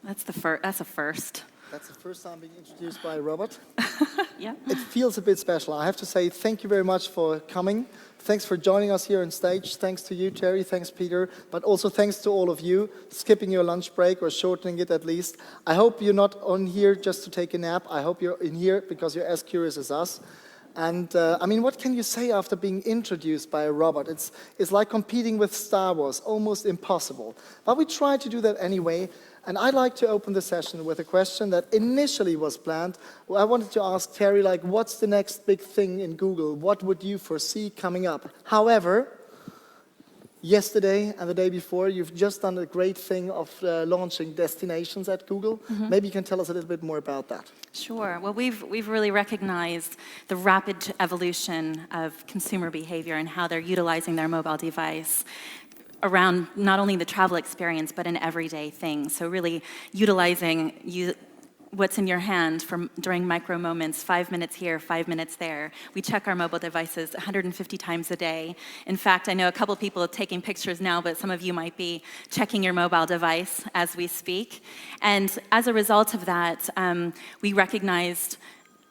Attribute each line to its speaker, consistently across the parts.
Speaker 1: That's a first.
Speaker 2: That's the first time being introduced by a robot.
Speaker 1: Yeah.
Speaker 2: It feels a bit special. I have to say thank you very much for coming. Thanks for joining us here on stage. Thanks to you, Terri. Thanks, Peter. But also thanks to all of you, skipping your lunch break or shortening it at least. I hope you're not on here just to take a nap. I hope you're in here because you're as curious as us. And I mean, what can you say after being introduced by a robot? It's like competing with Star Wars, almost impossible. But we try to do that anyway. And I'd like to open the session with a question that initially was planned. Well, I wanted to ask Terri, like, what's the next big thing in Google? What would you foresee coming up? However, yesterday and the day before, you've just done a great thing of launching destinations at Google. Mm-hmm. Maybe you can tell us a little bit more about that.
Speaker 1: Sure. Well, we've really recognized the rapid evolution of consumer behavior and how they're utilizing their mobile device around not only the travel experience, but in everyday things. So really utilizing what's in your hand during micro moments, 5 minutes here, 5 minutes there. We check our mobile devices 150 times a day. In fact, I know a couple people are taking pictures now, but some of you might be checking your mobile device as we speak. And as a result of that, we recognized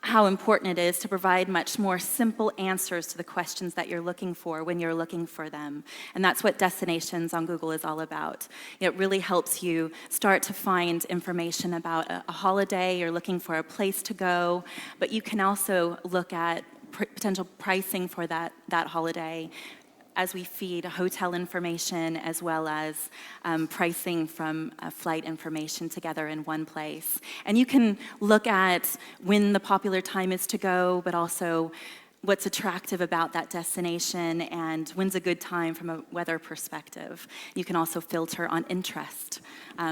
Speaker 1: how important it is to provide much more simple answers to the questions that you're looking for when you're looking for them. And that's what Destinations on Google is all about. It really helps you start to find information about a holiday, you're looking for a place to go, but you can also look at potential pricing for that holiday as we feed hotel information as well as pricing from flight information together in one place. And you can look at when the popular time is to go, but also what's attractive about that destination and when's a good time from a weather perspective. You can also filter on interest.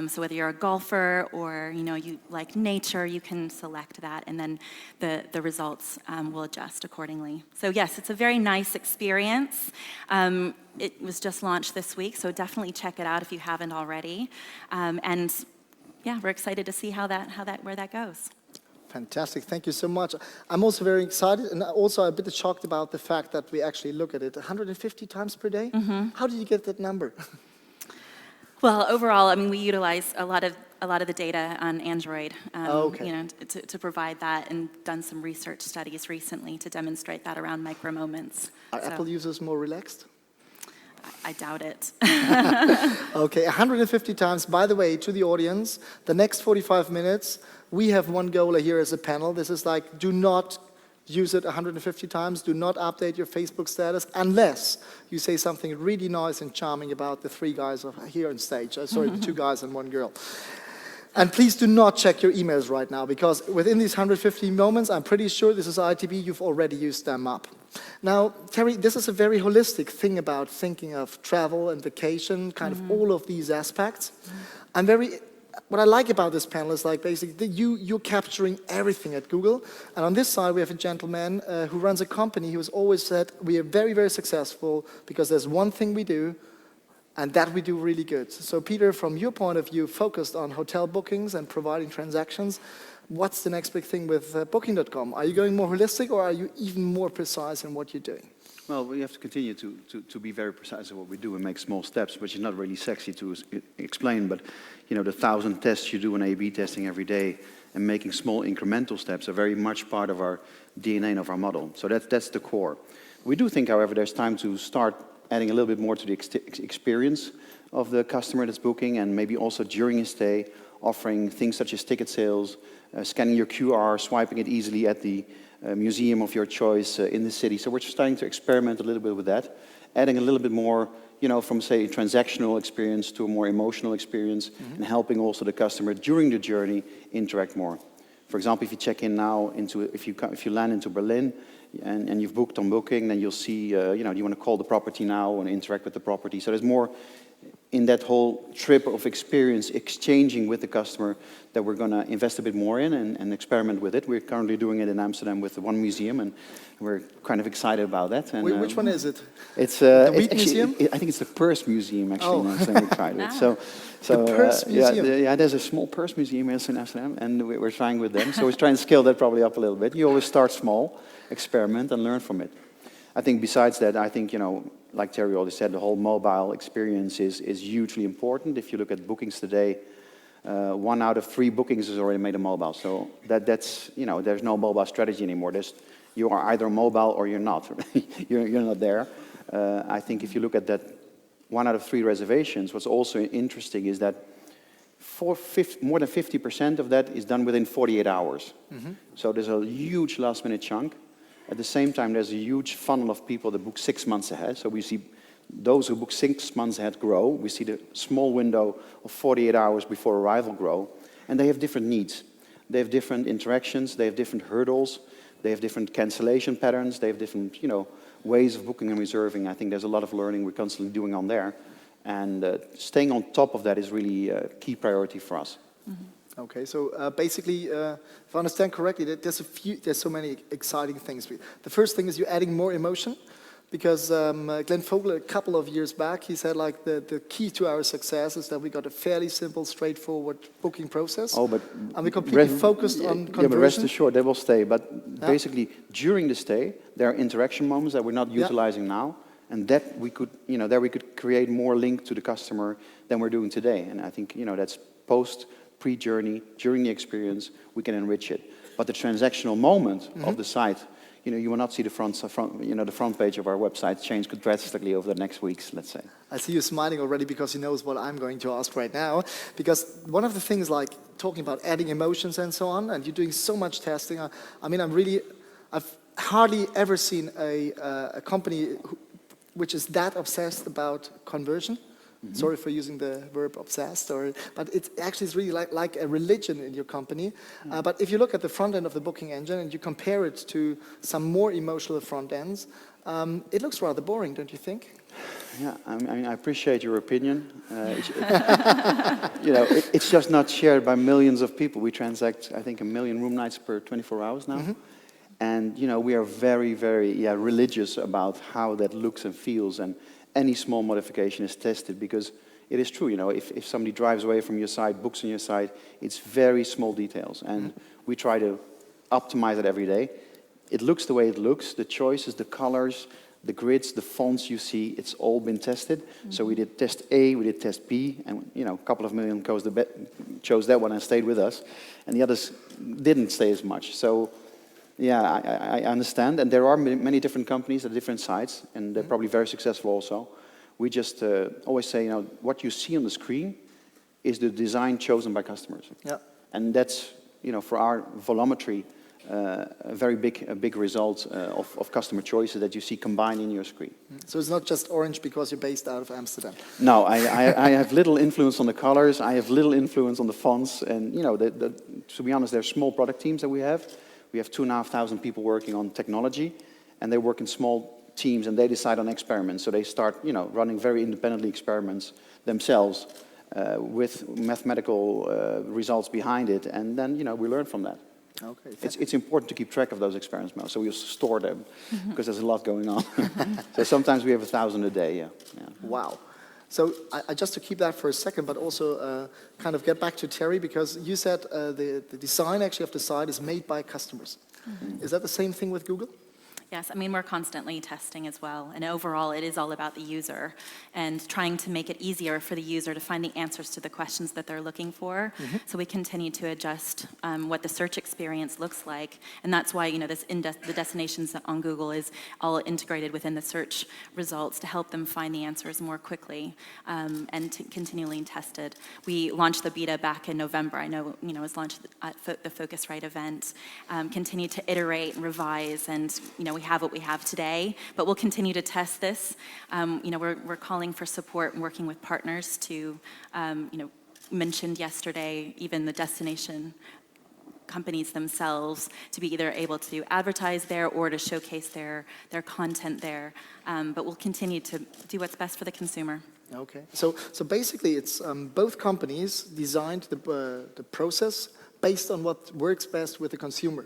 Speaker 1: So whether you're a golfer or you like nature, you can select that, and then the results will adjust accordingly. So yes, it's a very nice experience. It was just launched this week, so definitely check it out if you haven't already. And yeah, we're excited to see where that goes.
Speaker 2: Fantastic, thank you so much. I'm also very excited and also a bit shocked about the fact that we actually look at it 150 times per day. Mm-hmm. How did you get that number?
Speaker 1: Well, overall, I mean, we utilize a lot of the data on Android, to provide that, and done some research studies recently to demonstrate that around micro moments.
Speaker 2: Are Apple users more relaxed?
Speaker 1: I doubt it.
Speaker 2: Okay, 150 times. By the way, to the audience, the next 45 minutes, we have one goal here as a panel. This is like, do not use it 150 times. Do not update your Facebook status unless you say something really nice and charming about the three guys here on stage. Sorry, the two guys and one girl. And please do not check your emails right now, because within these 150 moments, I'm pretty sure this is ITB, you've already used them up. Now, Terri, this is a very holistic thing about thinking of travel and vacation, kind of all of these aspects. What I like about this panel is like basically you're capturing everything at Google. And on this side, we have a gentleman who runs a company who has always said, we are very, very successful because there's one thing we do, and that we do really good. So Peter, from your point of view, focused on hotel bookings and providing transactions, what's the next big thing with Booking.com? Are you going more holistic, or are you even more precise in what you're doing?
Speaker 3: Well, we have to continue to be very precise in what we do and make small steps, which is not really sexy to explain, but the 1,000 tests you do in A/B testing every day and making small incremental steps are very much part of our DNA and of our model. So that's the core. We do think, however, there's time to start adding a little bit more to the experience of the customer that's booking, and maybe also during his stay, offering things such as ticket sales, scanning your QR, swiping it easily at the museum of your choice in the city. So we're starting to experiment a little bit with that, adding a little bit more, from, say, a transactional experience to a more emotional experience, and helping also the customer during the journey interact more. For example, if you check in now if you land into Berlin and you've booked on Booking, then you'll see, do you want to call the property now and interact with the property? So there's more in that whole trip of experience, exchanging with the customer, that we're going to invest a bit more in and experiment with it. We're currently doing it in Amsterdam with one museum, and we're kind of excited about that. And,
Speaker 2: which one is it?
Speaker 3: It's
Speaker 2: the Wheat Museum?
Speaker 3: I think it's the Purse Museum, actually, in Amsterdam. We tried it. So
Speaker 2: the Purse Museum?
Speaker 3: Yeah, there's a small Purse Museum in Amsterdam, and we're trying with them. So we're trying to scale that probably up a little bit. You always start small, experiment, and learn from it. I think besides that, like Terri already said, the whole mobile experience is hugely important. If you look at bookings today, 1 out of 3 bookings is already made a mobile. So that's, you know, there's no mobile strategy anymore. You are either mobile or you're not. you're not there. I think if you look at that 1 out of 3 reservations, what's also interesting is that more than 50% of that is done within 48 hours. So there's a huge last-minute chunk. At the same time, there's a huge funnel of people that book 6 months ahead. So we see those who book 6 months ahead grow. We see the small window of 48 hours before arrival grow. And they have different needs. They have different interactions. They have different hurdles. They have different cancellation patterns. They have different, you know, ways of booking and reserving. I think there's a lot of learning we're constantly doing on there. And staying on top of that is really a key priority for us.
Speaker 2: Okay, so basically, if I understand correctly, there's so many exciting things. The first thing is you're adding more emotion, because Glenn Fogler, a couple of years back, he said like the key to our success is that we got a fairly simple, straightforward booking process.
Speaker 3: Oh, but
Speaker 2: and we completely focused on conversion.
Speaker 3: Yeah, but rest assured, they will stay. But basically, during the stay, there are interaction moments that we're not utilizing now, and that we could, you know, there we could create more link to the customer than we're doing today. And I think, you know, that's post, pre-journey, during the experience, we can enrich it. But the transactional moment of the site, you know, you will not see the front page of our website change drastically over the next weeks, let's say.
Speaker 2: I see you smiling already because he knows what I'm going to ask right now. Because one of the things, like talking about adding emotions and so on, and you're doing so much testing. I mean, I've hardly ever seen a company which is that obsessed about conversion. Sorry for using the verb obsessed, but it actually is really like a religion in your company. But if you look at the front end of the booking engine and you compare it to some more emotional front ends, it looks rather boring, don't you think?
Speaker 3: Yeah, I mean, I appreciate your opinion. You know, it's just not shared by millions of people. We transact, I think, 1 million room nights per 24 hours now. And, you know, we are very, very religious about how that looks and feels, and any small modification is tested, because it is true, you know, if somebody drives away from your site, books on your site, it's very small details. And we try to optimize it every day. It looks the way it looks, the choices, the colors, the grids, the fonts you see, it's all been tested. So we did test A, we did test B, and, you know, a couple of million chose that one and stayed with us. And the others didn't stay as much. So, yeah, I understand, and there are many different companies at different sites, and they're probably very successful also. We just always say, you know, what you see on the screen is the design chosen by customers. Yeah. And that's, you know, for our volumetry, a very big result of customer choices that you see combined in your screen.
Speaker 2: So it's not just orange because you're based out of Amsterdam.
Speaker 3: No, I have little influence on the colors. I have little influence on the fonts, and, you know, to be honest, there's small product teams that we have. We have 2,500 people working on technology, and they work in small teams, and they decide on experiments. So they start, you know, running very independently experiments themselves with mathematical results behind it, and then, you know, we learn from that. Okay. It's important to keep track of those experiments now, so we also store them because there's a lot going on. So sometimes we have 1,000 a day. Yeah.
Speaker 2: Wow. So just to keep that for a second, but also kind of get back to Terri, because you said the design actually of the site is made by customers. Is that the same thing with Google?
Speaker 1: Yes, I mean, we're constantly testing as well. And overall, it is all about the user and trying to make it easier for the user to find the answers to the questions that they're looking for. So we continue to adjust what the search experience looks like. And that's why, you know, the destinations on Google is all integrated within the search results to help them find the answers more quickly and continually tested. We launched the beta back in November. I know, you know, it was launched at the Focusrite event. Continue to iterate and revise, and, you know, we have what we have today, but we'll continue to test this. You know, we're calling for support and working with partners to, you know, mentioned yesterday, even the destination companies themselves to be either able to advertise there or to showcase their content there. But we'll continue to do what's best for the consumer.
Speaker 2: Okay. So basically, it's both companies designed the process based on what works best with the consumer.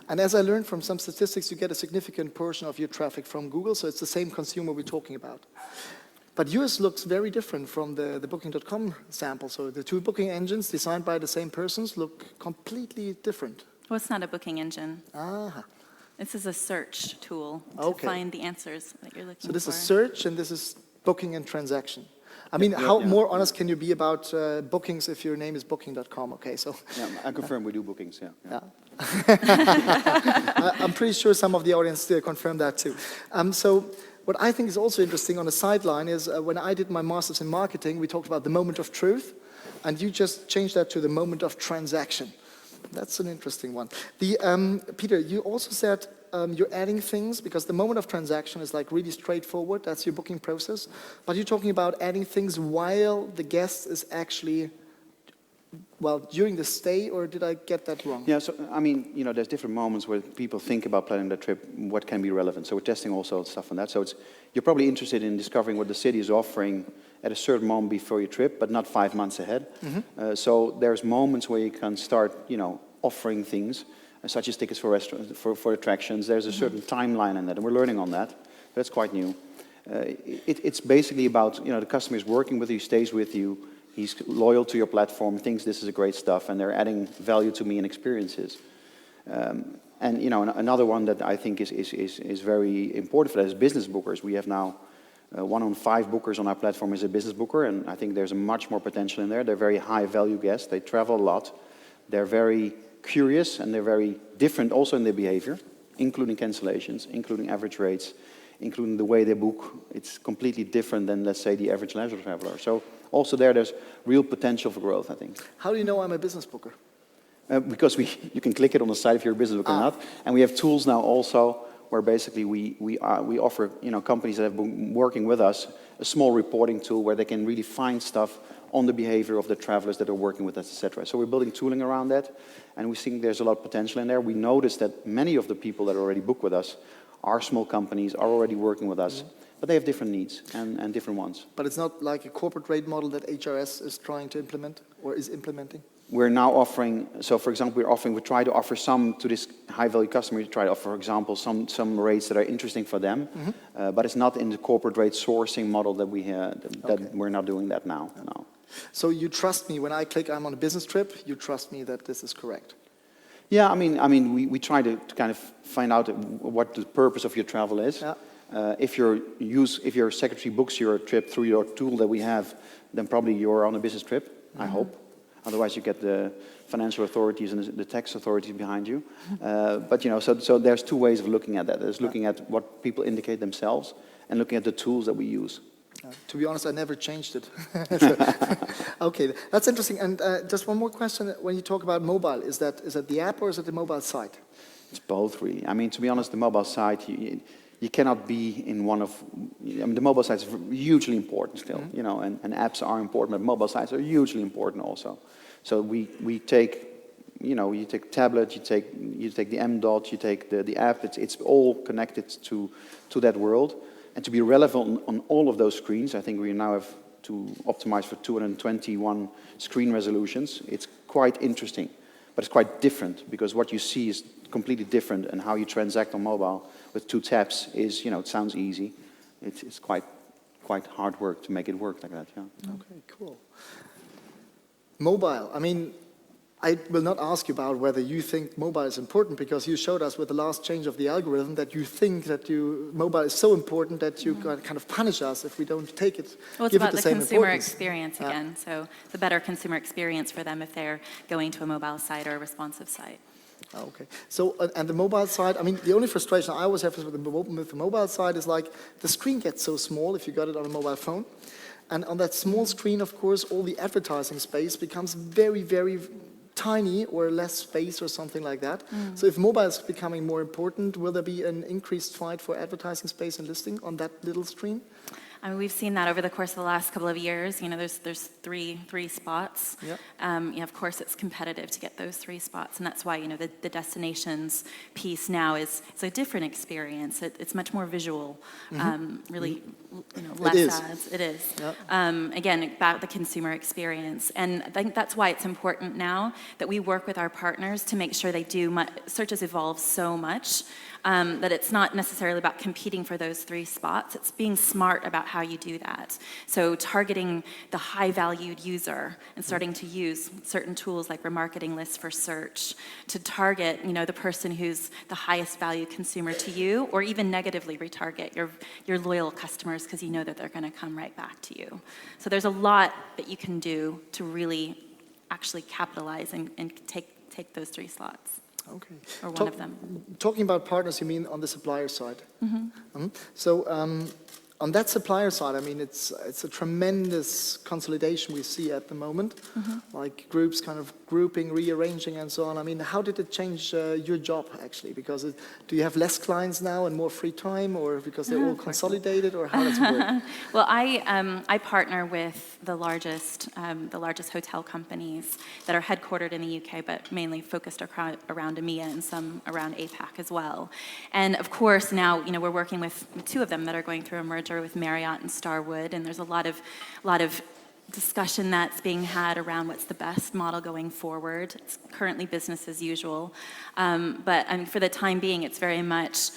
Speaker 2: And as I learned from some statistics, you get a significant portion of your traffic from Google, so it's the same consumer we're talking about. But yours looks very different from the Booking.com sample. So the two booking engines designed by the same persons look completely different.
Speaker 1: Well, it's not a booking engine. This is a search tool to find the answers that you're looking for.
Speaker 2: So this is search, and this is booking and transaction. I mean,
Speaker 3: Yeah,
Speaker 2: how
Speaker 3: yeah.
Speaker 2: more honest can you be about bookings if your name is booking.com? Okay, so
Speaker 3: Yeah, I confirm we do bookings, yeah.
Speaker 2: yeah. I'm pretty sure some of the audience still confirm that too. So what I think is also interesting on the sideline is when I did my master's in marketing, we talked about the moment of truth, and you just changed that to the moment of transaction. That's an interesting one. Peter, you also said you're adding things because the moment of transaction is like really straightforward. That's your booking process. But you're talking about adding things while the guest is actually, well, during the stay, or did I get that wrong?
Speaker 3: Yeah, so, I mean, you know, there's different moments where people think about planning their trip, what can be relevant. So we're testing also stuff on that. So you're probably interested in discovering what the city is offering at a certain moment before your trip, but not 5 months ahead. So there's moments where you can start, you know, offering things, such as tickets for restaurants, for attractions. There's a certain timeline in that, and we're learning on that. That's quite new. It's basically about, you know, the customer is working with you, stays with you, he's loyal to your platform, thinks this is a great stuff, and they're adding value to me and experiences. And, you know, another one that I think is very important for that is business bookers. We have now 1 on 5 bookers on our platform is a business booker, and I think there's a much more potential in there. They're very high value guests. They travel a lot. They're very curious, and they're very different also in their behavior, including cancellations, including average rates, including the way they book. It's completely different than, let's say, the average leisure traveler. So also there's real potential for growth, I think.
Speaker 2: How do you know I'm a business booker?
Speaker 3: Because you can click it on the site if you're a business booker or not. And we have tools now also where basically we offer, you know, companies that have been working with us a small reporting tool where they can really find stuff on the behavior of the travelers that are working with us, etc. So we're building tooling around that, and we think there's a lot of potential in there. We noticed that many of the people that already book with us are small companies, are already working with us, but they have different needs and different ones.
Speaker 2: But it's not like a corporate rate model that HRS is trying to implement or is implementing?
Speaker 3: We're now offering, so for example, we try to offer some to this high-value customer. We try to offer, for example, some rates that are interesting for them, but it's not in the corporate rate sourcing model that we have. We're not doing that now. No.
Speaker 2: So you trust me when I click I'm on a business trip. You trust me that this is correct.
Speaker 3: Yeah, I mean, we try to kind of find out what the purpose of your travel is.
Speaker 2: Yeah.
Speaker 3: If your secretary books your trip through your tool that we have, then probably you're on a business trip. I hope. Otherwise, you get the financial authorities and the tax authorities behind you. But you know, so there's 2 ways of looking at that. There's looking at what people indicate themselves, and looking at the tools that we use.
Speaker 2: To be honest, I never changed it. Okay, that's interesting. And just one more question: when you talk about mobile, is that the app or is it the mobile site?
Speaker 3: It's both, really. I mean, to be honest, the mobile site, you cannot be in one of. I mean, the mobile site is hugely important still, you know, and apps are important, but mobile sites are hugely important also. So we take, you know, you take tablet, you take the M.Dot, you take the app. It's all connected to that world, and to be relevant on all of those screens, I think we now have to optimize for 221 screen resolutions. It's quite interesting, but it's quite different because what you see is completely different, and how you transact on mobile with 2 taps is, you know, it sounds easy. It's quite hard work to make it work like that. Yeah.
Speaker 2: Okay, cool. Mobile. I mean, I will not ask you about whether you think mobile is important, because you showed us with the last change of the algorithm that you think that mobile is so important that you kind of punish us if we don't take it.
Speaker 1: Well, it's about the consumer experience again. So the better consumer experience for them if they're going to a mobile site or a responsive site.
Speaker 2: Okay. So, and the mobile side, I mean, the only frustration I always have with the mobile side is like the screen gets so small if you got it on a mobile phone. And on that small screen, of course, all the advertising space becomes very, very tiny, or less space or something like that. So if mobile is becoming more important, will there be an increased fight for advertising space and listing on that little screen?
Speaker 1: I mean, we've seen that over the course of the last couple of years. You know, there's three spots.
Speaker 2: Yep.
Speaker 1: You know, of course, it's competitive to get those 3 spots, and that's why, you know, the destinations piece now is a different experience. It's much more visual, really, you know, less ads. It is.
Speaker 2: Yep.
Speaker 1: Again, about the consumer experience, and I think that's why it's important now that we work with our partners to make sure they do. Search has evolved so much that it's not necessarily about competing for those 3 spots. It's being smart about how you do that. So targeting the high-valued user and starting to use certain tools like remarketing lists for search to target, the person who's the highest value consumer to you, or even negatively retarget your loyal customers because you know that they're going to come right back to you. So there's a lot that you can do to really actually capitalize and take those 3 slots.
Speaker 2: Okay.
Speaker 1: Or one of them.
Speaker 2: Talking about partners, you mean on the supplier side? So on that supplier side, I mean, it's a tremendous consolidation we see at the moment, like groups kind of grouping, rearranging, and so on. I mean, how did it change your job, actually? Because do you have less clients now and more free time, or because they're all consolidated, or how does it work?
Speaker 1: Well, I partner with the largest hotel companies that are headquartered in the UK, but mainly focused around EMEA and some around APAC as well. And of course, now we're working with 2 of them that are going through a merger with Marriott and Starwood, and there's a lot of discussion that's being had around what's the best model going forward. It's currently business as usual, but for the time being, it's very much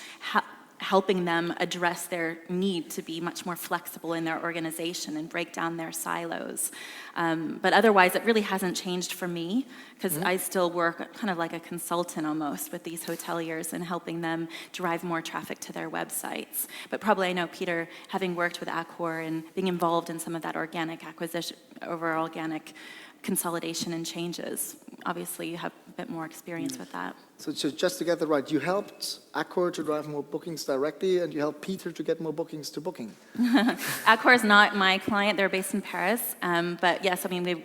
Speaker 1: helping them address their need to be much more flexible in their organization and break down their silos. But otherwise, it really hasn't changed for me, because I still work kind of like a consultant almost with these hoteliers and helping them drive more traffic to their websites. But probably I know, Peter, having worked with Accor and being involved in some of that organic acquisition, over organic consolidation and changes, obviously you have a bit more experience with that.
Speaker 2: So just to get that right, you helped Accor to drive more bookings directly, and you helped Peter to get more bookings to Booking.
Speaker 1: Accor is not my client; they're based in Paris. But yes, I mean we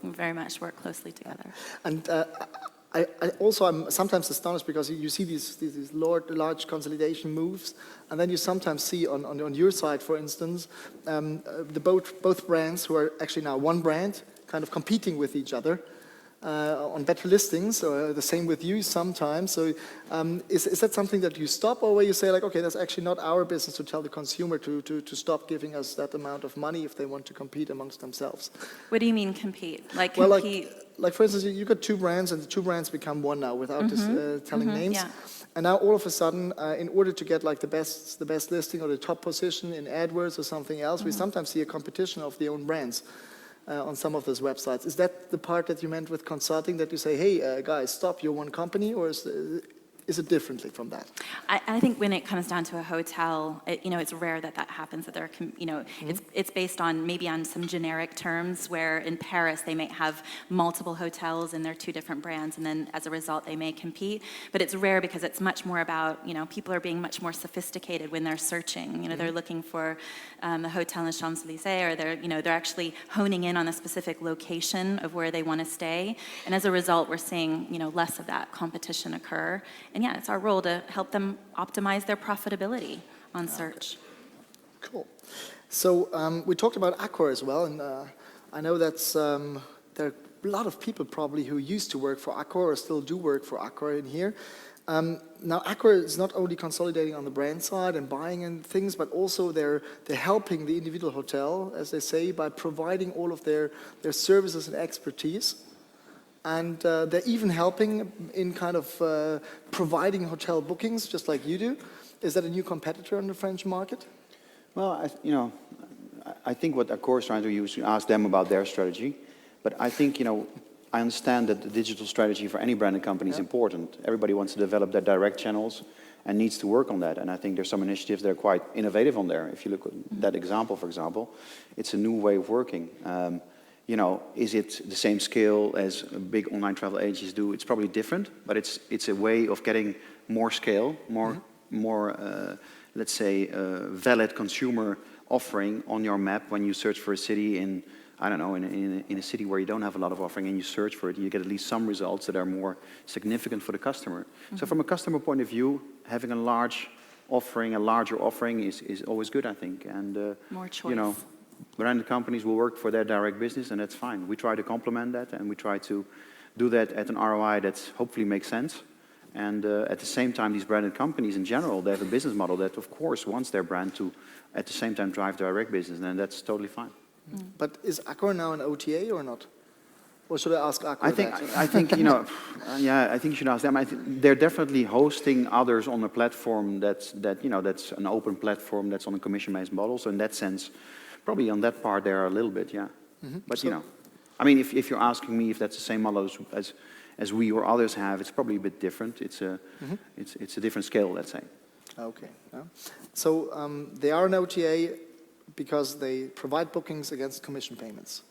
Speaker 1: very much work closely together.
Speaker 2: And I'm sometimes astonished because you see these large consolidation moves, and then you sometimes see on your side, for instance, both brands who are actually now one brand, kind of competing with each other on better listings, or the same with you sometimes. So is that something that you stop, or where you say, like, okay, that's actually not our business to tell the consumer to stop giving us that amount of money if they want to compete amongst themselves?
Speaker 1: What do you mean compete? Like
Speaker 2: Well,
Speaker 1: compete?
Speaker 2: like for instance, you got 2 brands, and the 2 brands become one now without telling names.
Speaker 1: Yeah.
Speaker 2: And now all of a sudden, in order to get like the best listing or the top position in AdWords or something else, we sometimes see a competition of the own brands on some of those websites. Is that the part that you meant with consulting, that you say, hey, guys, stop, you're one company, or is it differently from that?
Speaker 1: I think when it comes down to a hotel, it's rare that happens. That there, it's based on maybe on some generic terms. Where in Paris they may have multiple hotels and they're 2 different brands, and then as a result they may compete. But it's rare because it's much more about people are being much more sophisticated when they're searching. They're looking for the hotel in Champs-Élysées, or they're actually honing in on a specific location of where they want to stay. And as a result, we're seeing less of that competition occur. And yeah, it's our role to help them optimize their profitability on search.
Speaker 2: Cool. So we talked about Accor as well, and I know that's there are a lot of people probably who used to work for Accor or still do work for Accor in here. Now Accor is not only consolidating on the brand side and buying and things, but also they're helping the individual hotel, as they say, by providing all of their services and expertise. And they're even helping in kind of providing hotel bookings, just like you do. Is that a new competitor in the French market?
Speaker 3: Well, I think what Accor is trying to do is to ask them about their strategy. But I think, I understand that the digital strategy for any branded company is important. Everybody wants to develop their direct channels and needs to work on that. And I think there's some initiatives that are quite innovative on there. If you look at that example, for example, it's a new way of working. Is it the same scale as big online travel agencies do? It's probably different, but it's a way of getting more scale, more let's say, valid consumer offering on your map when you search for a city in, I don't know, in a city where you don't have a lot of offering, and you search for it, and you get at least some results that are more significant for the customer. So from a customer point of view, having a larger offering is always good, I think. And
Speaker 1: more choice.
Speaker 3: Branded companies will work for their direct business, and that's fine. We try to complement that, and we try to do that at an ROI that hopefully makes sense. And at the same time, these branded companies in general, they have a business model that, of course, wants their brand to, at the same time, drive direct business, and that's totally fine.
Speaker 2: But is Accor now an OTA or not? Or should I ask Aqua
Speaker 3: I think,
Speaker 2: that?
Speaker 3: I think you know, yeah, I think you should ask them. They're definitely hosting others on a platform that's an open platform that's on a commission-based model. So in that sense, probably on that part there are a little bit, yeah. But you know, I mean, if you're asking me if that's the same model as we or others have, it's probably a bit different. It's a different scale, let's say.
Speaker 2: Okay. Yeah. So they are an OTA because they provide bookings against commission payments.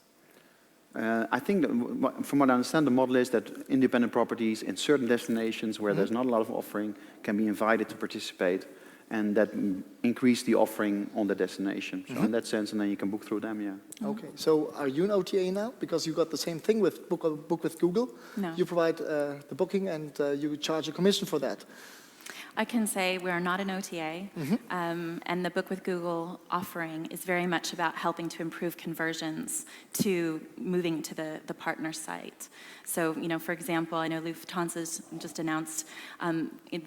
Speaker 3: I think, that, from what I understand, the model is that independent properties in certain destinations where there's not a lot of offering can be invited to participate, and that increase the offering on the destination. So in that sense, and then you can book through them, yeah.
Speaker 2: Okay. So are you an OTA now? Because you got the same thing with Book with Google.
Speaker 1: No.
Speaker 2: You provide the booking and you charge a commission for that.
Speaker 1: I can say we're not an OTA, and the Book with Google offering is very much about helping to improve conversions to moving to the partner site. So, you know, for example, I know Lufthansa's just announced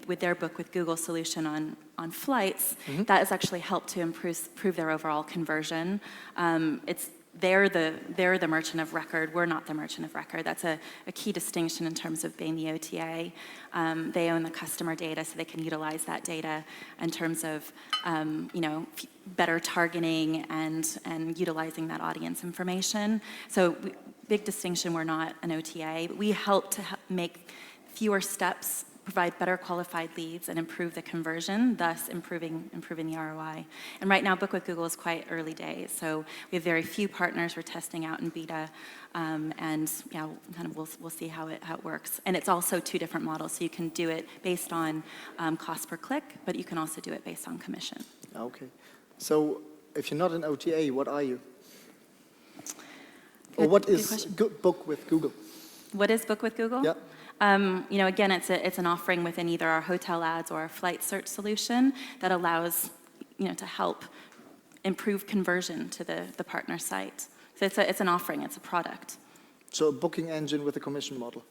Speaker 1: with their Book with Google solution on flights, that has actually helped to improve their overall conversion. They're the merchant of record. We're not the merchant of record. That's a key distinction in terms of being the OTA. They own the customer data, so they can utilize that data in terms of you know, better targeting and utilizing that audience information. So big distinction. We're not an OTA. We help to make fewer steps, provide better qualified leads, and improve the conversion, thus improving the ROI. And right now, Book with Google is quite early days, so we have very few partners we're testing out in beta, and yeah, kind of we'll see how it works. And it's also two different models, so you can do it based on cost per click, but you can also do it based on commission.
Speaker 2: Okay. So if you're not an OTA, what are you? Or what is Book with Google?
Speaker 1: What is Book with Google?
Speaker 2: Yeah.
Speaker 1: You know, again, it's an offering within either our hotel ads or our flight search solution that allows, you know, to help improve conversion to the partner site. So it's an offering, it's a product.
Speaker 2: So a booking engine with a commission model.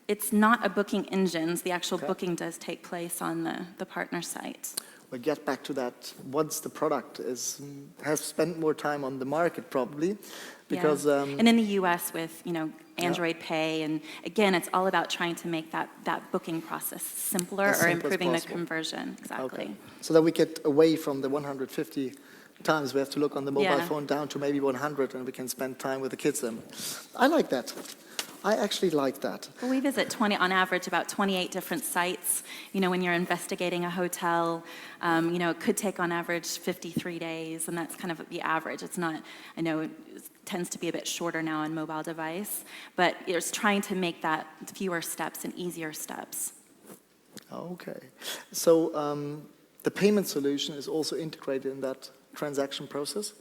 Speaker 1: It's not a booking engine. The actual booking does take place on the partner site.
Speaker 2: We'll get back to that once the product has spent more time on the market, probably, because
Speaker 1: and in the U.S. with, you know, Android Pay, and again, it's all about trying to make that booking process simpler or improving the conversion. Exactly.
Speaker 2: Okay. So that we get away from the 150 times we have to look on the mobile phone down to maybe 100, and we can spend time with the kids then. I like that. I actually like that.
Speaker 1: Well, we visit on average, about 28 different sites. You know, when you're investigating a hotel, you know, it could take on average 53 days, and that's kind of the average. It's not, I know it tends to be a bit shorter now on mobile device, but it's trying to make that fewer steps and easier steps.
Speaker 2: Okay. So the payment solution is also integrated in that transaction process?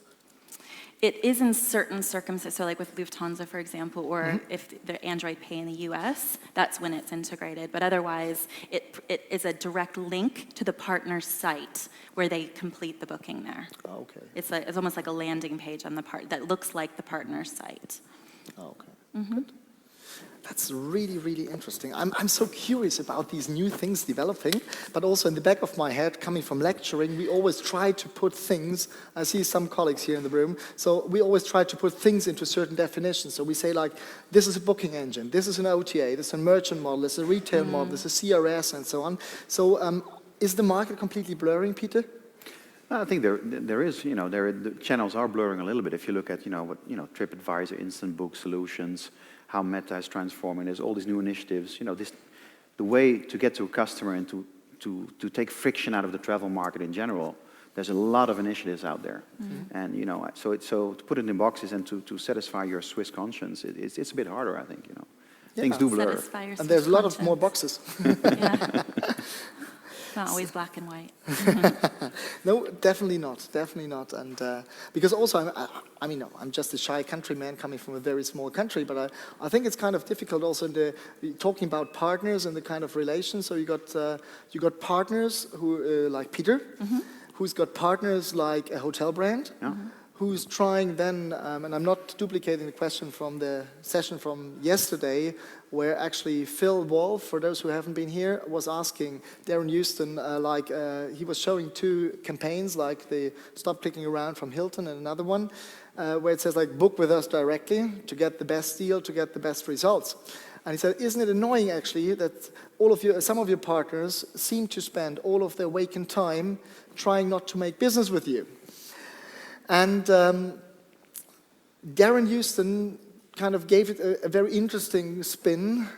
Speaker 1: It is in certain circumstances, so like with Lufthansa, for example, or if the Android Pay in the US, that's when it's integrated. But otherwise, it is a direct link to the partner's site where they complete the booking there.
Speaker 2: Okay.
Speaker 1: It's almost like a landing page on the that looks like the partner's site.
Speaker 2: Okay. Good. That's really, really interesting. I'm so curious about these new things developing, but also in the back of my head, coming from lecturing, we always try to put things, I see some colleagues here in the room, so we always try to put things into certain definitions. So we say like, this is a booking engine, this is an OTA, this is a merchant model, this is a retail model, this is a CRS, and so on. So is the market completely blurring, Peter?
Speaker 3: I think there is, you know, the channels are blurring a little bit. If you look at, you know, TripAdvisor, Instant Book Solutions, how Meta is transforming, there's all these new initiatives. You know, the way to get to a customer and to take friction out of the travel market in general, there's a lot of initiatives out there. And, you know, so to put it in boxes and to satisfy your Swiss conscience, it's a bit harder, I think, you know. Things do blur.
Speaker 2: And there's a lot of more boxes.
Speaker 1: Yeah. It's not always black and white.
Speaker 2: No, definitely not. And because also, I mean, I'm just a shy countryman coming from a very small country, but I think it's kind of difficult also talking about partners and the kind of relations. So you got partners who like Peter, who's got partners like a hotel brand. Who's trying then, and I'm not duplicating the question from the session from yesterday, where actually Phil Wolf, for those who haven't been here, was asking Darren Houston, he was showing two campaigns, like the Stop Clicking Around from Hilton and another one, where it says like, book with us directly to get the best deal, to get the best results. And he said, isn't it annoying actually that some of your partners seem to spend all of their waking time trying not to make business with you? And Darren Houston kind of gave it a very interesting spin,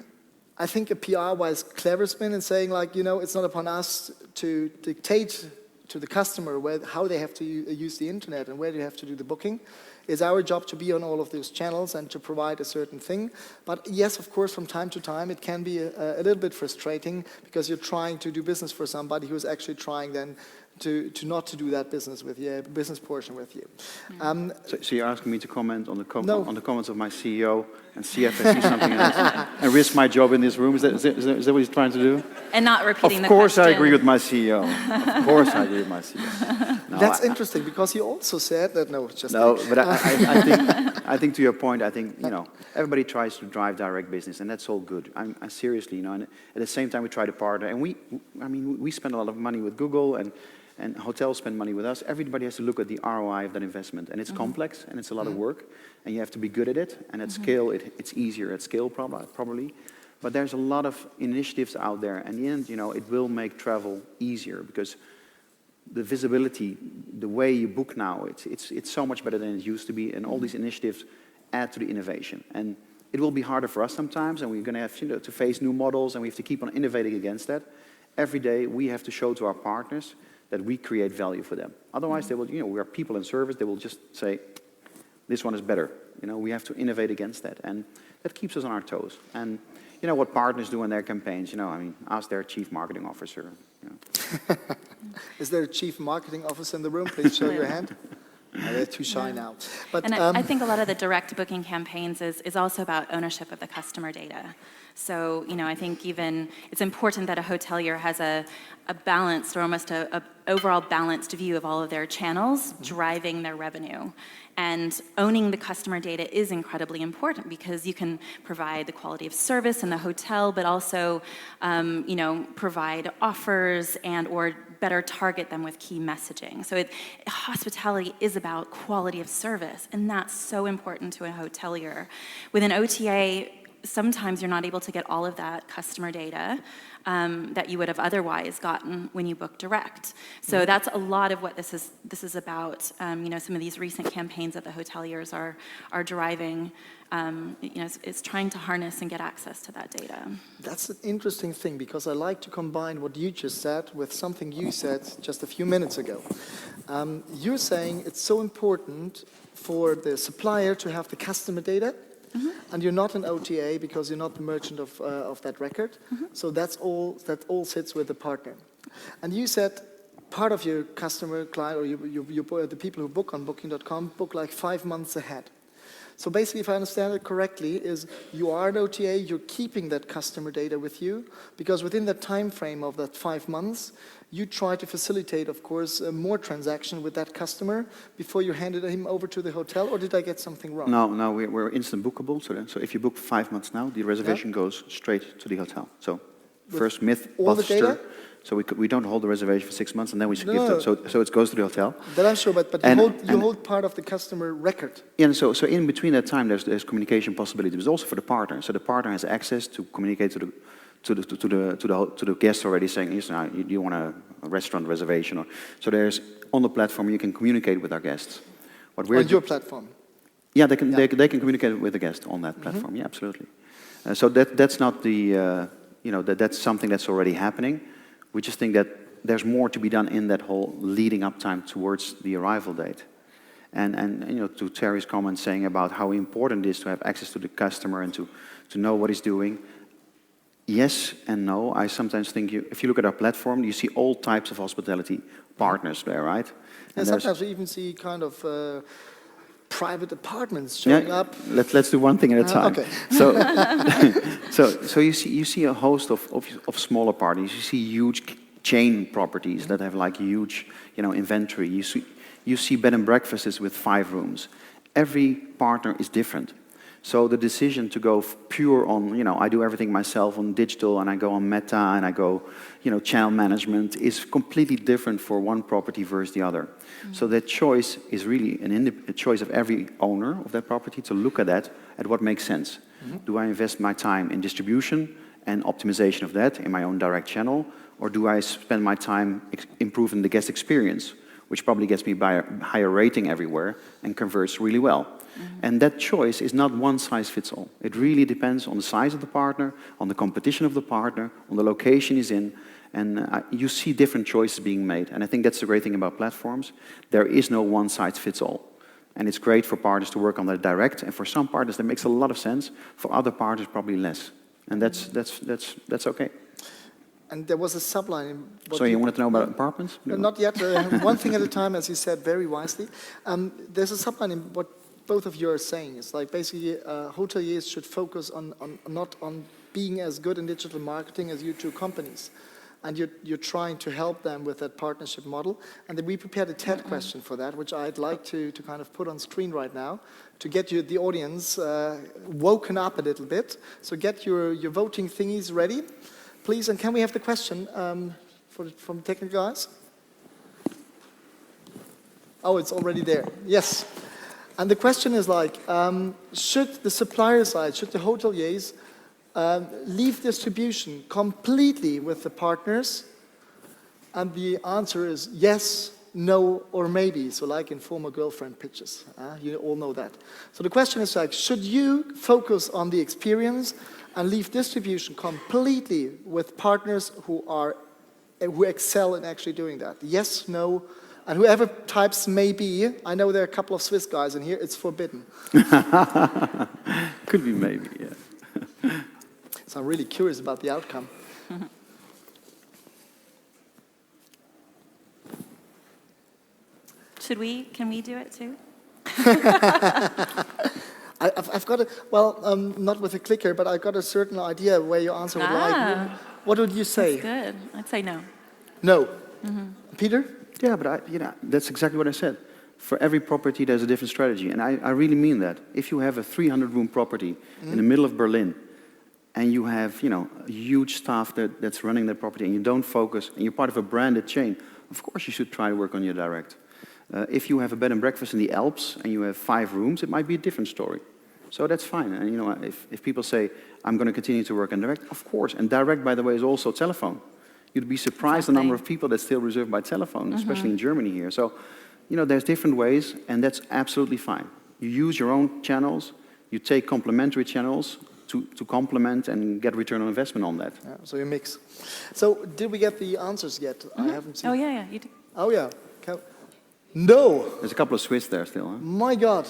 Speaker 2: I think a PR-wise clever spin, in saying like, it's not upon us to dictate to the customer how they have to use the internet and where they have to do the booking. It's our job to be on all of those channels and to provide a certain thing. But yes, of course, from time to time, it can be a little bit frustrating because you're trying to do business for somebody who's actually trying then to not to do that business with you, business portion with you.
Speaker 3: So you're asking me to comment on the
Speaker 2: No.
Speaker 3: on the comments of my CEO and see if I see something else and risk my job in this room? Is that what he's trying to do?
Speaker 1: And not repeating the
Speaker 3: Of course
Speaker 1: question.
Speaker 3: I agree with my CEO. Of course I agree with my CEO. No,
Speaker 2: That's interesting because he also said that,
Speaker 3: but I think to your point, I think, everybody tries to drive direct business, and that's all good. I seriously, and at the same time we try to partner, and we spend a lot of money with Google, and hotels spend money with us. Everybody has to look at the ROI of that investment, and it's complex, and it's a lot of work, and you have to be good at it, and at scale, it's easier at scale probably. But there's a lot of initiatives out there, and in the end, it will make travel easier, because the visibility, the way you book now, it's so much better than it used to be, and all these initiatives add to the innovation. And it will be harder for us sometimes, and we're going to have to face new models, and we have to keep on innovating against that. Every day, we have to show to our partners that we create value for them. Otherwise, they will, we are people in service, they will just say, this one is better. We have to innovate against that, and that keeps us on our toes. And what partners do in their campaigns, ask their chief marketing officer.
Speaker 2: Is there a chief marketing officer in the room? Please show your hand. They're too shy now. But,
Speaker 1: And I think a lot of the direct booking campaigns is also about ownership of the customer data. So, I think even it's important that a hotelier has a balanced or almost a overall balanced view of all of their channels driving their revenue. And owning the customer data is incredibly important because you can provide the quality of service in the hotel, but also, provide offers and or better target them with key messaging. So hospitality is about quality of service, and that's so important to a hotelier. With an OTA, sometimes you're not able to get all of that customer data that you would have otherwise gotten when you book direct. So that's a lot of what this is about. Some of these recent campaigns that the hoteliers are driving, is trying to harness and get access to that data.
Speaker 2: that's an interesting thing because I like to combine what you just said with something you said just a few minutes ago. You're saying it's so important for the supplier to have the customer data. And you're not an OTA because you're not the merchant of that record. So that all sits with the partner. And you said part of your customer client or the people who book on Booking.com book like 5 months ahead. So basically, if I understand it correctly, is you are an OTA, you're keeping that customer data with you, because within that time frame of that 5 months, you try to facilitate, of course, more transaction with that customer before you handed him over to the hotel, or did I get something wrong?
Speaker 3: No, we're instant bookable. So if you book 5 months now, the reservation goes straight to the hotel. So first myth
Speaker 2: all the
Speaker 3: buster.
Speaker 2: data?
Speaker 3: So we don't hold the reservation for 6 months, and then we
Speaker 2: No.
Speaker 3: give so it goes to the hotel.
Speaker 2: That I'm sure, but you hold part of the customer record.
Speaker 3: Yeah, and so in between that time, there's communication possibilities, but also for the partner. So the partner has access to communicate to the guest already, saying, you want a restaurant reservation, so there's on the platform you can communicate with our guests.
Speaker 2: On your platform.
Speaker 3: Yeah, they can communicate with the guest on that platform. Yeah, absolutely. So that's not that's something that's already happening. We just think that there's more to be done in that whole leading up time towards the arrival date. And to Terry's comment saying about how important it is to have access to the customer and to know what he's doing. Yes and no. I sometimes think if you look at our platform, you see all types of hospitality partners there, right?
Speaker 2: And sometimes we even see kind of private apartments showing up.
Speaker 3: Let's do one thing at a time.
Speaker 2: Okay.
Speaker 3: So you see a host of smaller parties. You see huge chain properties that have like huge inventory. You see bed and breakfasts with 5 rooms. Every partner is different. So the decision to go pure on, I do everything myself on digital, and I go on meta, and I go, channel management is completely different for one property versus the other. So that choice is really a choice of every owner of that property to look at that, at what makes sense. Do I invest my time in distribution and optimization of that in my own direct channel, or do I spend my time improving the guest experience, which probably gets me by a higher rating everywhere and converts really well? And that choice is not one size fits all. It really depends on the size of the partner, on the competition of the partner, on the location he's in, and you see different choices being made. And I think that's the great thing about platforms. There is no one size fits all. And it's great for partners to work on that direct, and for some partners that makes a lot of sense, for other partners probably less. And that's okay.
Speaker 2: And there was a subline. In what
Speaker 3: So you wanted to know about apartments?
Speaker 2: No, not yet. One thing at a time, as you said very wisely. There's a subline in what both of you are saying. It's like basically hoteliers should focus not on being as good in digital marketing as you two companies. And you're trying to help them with that partnership model. And then we prepared a TED question for that, which I'd like to kind of put on screen right now to get you, the audience, woken up a little bit. So get your voting thingies ready, please. And can we have the question from the technical guys? Oh, it's already there. Yes. And the question is like, should the supplier side, should the hoteliers leave distribution completely with the partners? And the answer is yes, no, or maybe. So like in former girlfriend pitches, you all know that. So the question is like, should you focus on the experience and leave distribution completely with partners who excel in actually doing that? Yes, no, and whoever types maybe. I know there are a couple of Swiss guys in here. It's forbidden.
Speaker 3: Could be maybe, yeah.
Speaker 2: So I'm really curious about the outcome.
Speaker 1: Can we do it too?
Speaker 2: I've got not with a clicker, but I've got a certain idea where your answer would lie. What would you say?
Speaker 1: That's good. I'd say no.
Speaker 2: No. Peter?
Speaker 3: Yeah, but that's exactly what I said. For every property, there's a different strategy, and I really mean that. If you have a 300-room property in the middle of Berlin, and you have, a huge staff that's running that property, and you don't focus, and you're part of a branded chain, of course you should try to work on your direct. If you have a bed and breakfast in the Alps, and you have 5 rooms, it might be a different story. So that's fine. And if people say, I'm going to continue to work on direct, of course. And direct, by the way, is also telephone. You'd be surprised the number of people that still reserve by telephone, especially in Germany here. So, there's different ways, and that's absolutely fine. You use your own channels, you take complementary channels to complement and get return on investment on that.
Speaker 2: Yeah, so you mix. So did we get the answers yet? I haven't seen.
Speaker 1: Oh, yeah, you did.
Speaker 2: Oh, yeah. No.
Speaker 3: There's a couple of Swiss there still, huh?
Speaker 2: My God.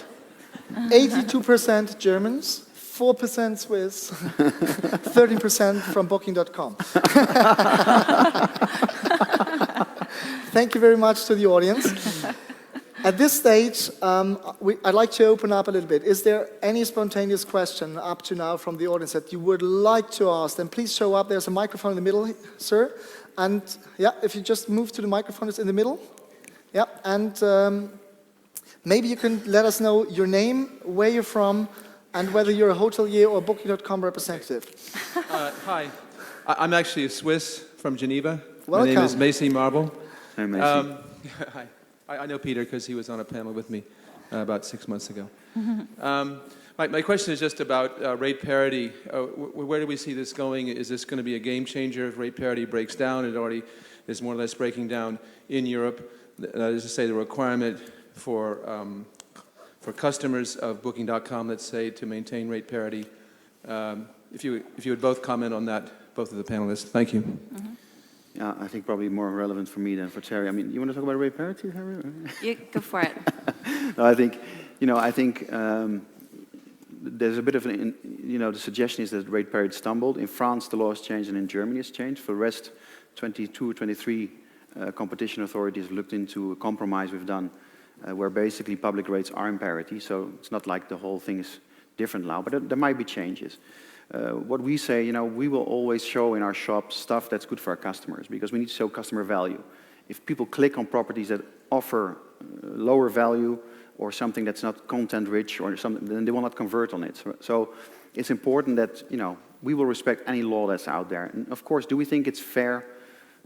Speaker 2: 82% Germans, 4% Swiss, 13% from Booking.com. Thank you very much to the audience. At this stage, I'd like to open up a little bit. Is there any spontaneous question up to now from the audience that you would like to ask? Then please show up. There's a microphone in the middle, sir. And yeah, if you just move to the microphone, it's in the middle. Yeah, and maybe you can let us know your name, where you're from, and whether you're a hotelier or a Booking.com representative.
Speaker 4: Hi, I'm actually a Swiss from Geneva.
Speaker 2: Welcome.
Speaker 4: My name is Macy Marble.
Speaker 3: Hey, Macy.
Speaker 4: Hi. I know Peter because he was on a panel with me about 6 months ago. My question is just about rate parity. Where do we see this going? Is this going to be a game changer if rate parity breaks down? It already is more or less breaking down in Europe. That is to say, the requirement for customers of Booking.com, let's say, to maintain rate parity. If you would both comment on that, both of the panelists. Thank you.
Speaker 3: Yeah, I think probably more relevant for me than for Terry. I mean, you want to talk about rate parity, Terry?
Speaker 1: You go for it.
Speaker 3: No, I think there's a bit of the suggestion is that rate parity stumbled. In France, the law has changed, and in Germany it's changed. For the rest, 22 or 23 competition authorities looked into a compromise we've done, where basically public rates are in parity. So it's not like the whole thing is different now, but there might be changes. What we say, we will always show in our shop stuff that's good for our customers, because we need to show customer value. If people click on properties that offer lower value, or something that's not content rich or something, then they will not convert on it. So it's important that, we will respect any law that's out there. And of course, do we think it's fair